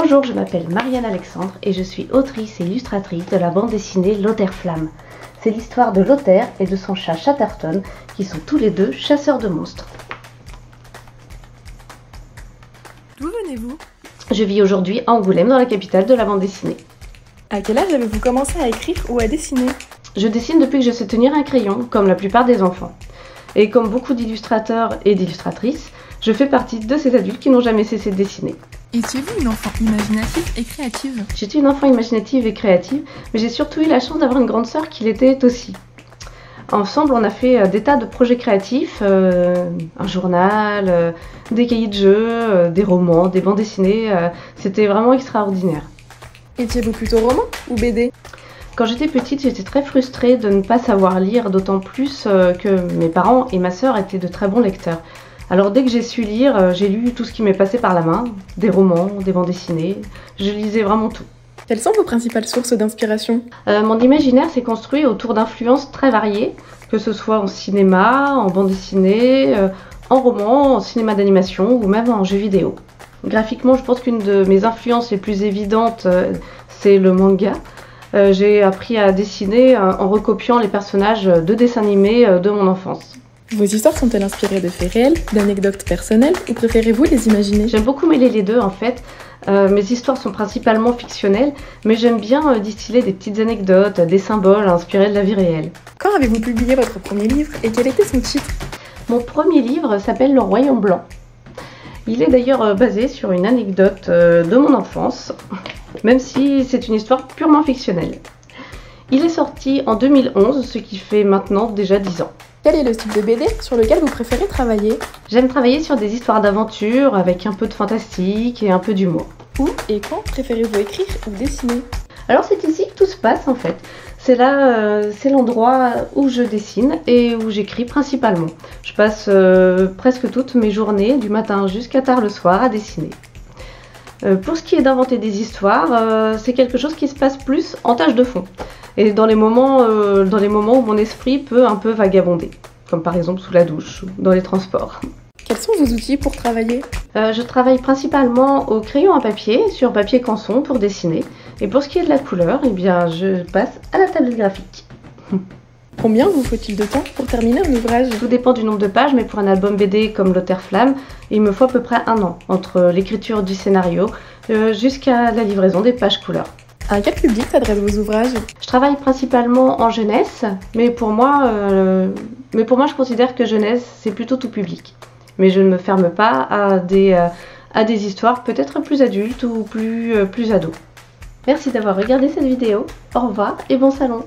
Bonjour, je m'appelle Marianne Alexandre et je suis autrice et illustratrice de la bande dessinée Lothaire-Flamme. C'est l'histoire de Lothaire et de son chat Chatterton, qui sont tous les deux chasseurs de monstres. D'où venez-vous? Je vis aujourd'hui à Angoulême, dans la capitale de la bande dessinée. À quel âge avez-vous commencé à écrire ou à dessiner? Je dessine depuis que je sais tenir un crayon, comme la plupart des enfants. Et comme beaucoup d'illustrateurs et d'illustratrices, je fais partie de ces adultes qui n'ont jamais cessé de dessiner. Étiez-vous une enfant imaginative et créative? J'étais une enfant imaginative et créative, mais j'ai surtout eu la chance d'avoir une grande sœur qui l'était aussi. Ensemble, on a fait des tas de projets créatifs, un journal, des cahiers de jeux, des romans, des bandes dessinées. C'était vraiment extraordinaire. Étiez-vous plutôt roman ou BD? Quand j'étais petite, j'étais très frustrée de ne pas savoir lire, d'autant plus que mes parents et ma sœur étaient de très bons lecteurs. Alors dès que j'ai su lire, j'ai lu tout ce qui m'est passé par la main, des romans, des bandes dessinées, je lisais vraiment tout. Quelles sont vos principales sources d'inspiration? Mon imaginaire s'est construit autour d'influences très variées, que ce soit en cinéma, en bande dessinée, en roman, en cinéma d'animation ou même en jeux vidéo. Graphiquement, je pense qu'une de mes influences les plus évidentes, c'est le manga. J'ai appris à dessiner en recopiant les personnages de dessins animés de mon enfance. Vos histoires sont-elles inspirées de faits réels, d'anecdotes personnelles ou préférez-vous les imaginer? J'aime beaucoup mêler les deux en fait. Mes histoires sont principalement fictionnelles, mais j'aime bien distiller des petites anecdotes, des symboles inspirés de la vie réelle. Quand avez-vous publié votre premier livre et quel était son titre? Mon premier livre s'appelle Le Royaume Blanc. Il est d'ailleurs basé sur une anecdote de mon enfance, même si c'est une histoire purement fictionnelle. Il est sorti en 2011, ce qui fait maintenant déjà 10 ans. Quel est le style de BD sur lequel vous préférez travailler? J'aime travailler sur des histoires d'aventure avec un peu de fantastique et un peu d'humour. Où et quand préférez-vous écrire ou dessiner? Alors c'est ici que tout se passe en fait. C'est là, c'est l'endroit où je dessine et où j'écris principalement. Je passe presque toutes mes journées, du matin jusqu'à tard le soir, à dessiner. Pour ce qui est d'inventer des histoires, c'est quelque chose qui se passe plus en tâche de fond. Et dans les moments où mon esprit peut un peu vagabonder, comme par exemple sous la douche ou dans les transports. Quels sont vos outils pour travailler? Je travaille principalement au crayon à papier, sur papier canson pour dessiner. Et pour ce qui est de la couleur, eh bien, je passe à la tablette graphique. Combien vous faut-il de temps pour terminer un ouvrage? Tout dépend du nombre de pages, mais pour un album BD comme Lothaire-Flamme, il me faut à peu près 1 an, entre l'écriture du scénario jusqu'à la livraison des pages couleurs. À quel public s'adressent vos ouvrages? Je travaille principalement en jeunesse, mais pour moi, je considère que jeunesse, c'est plutôt tout public. Mais je ne me ferme pas à des histoires peut-être plus adultes ou plus ados. Merci d'avoir regardé cette vidéo. Au revoir et bon salon!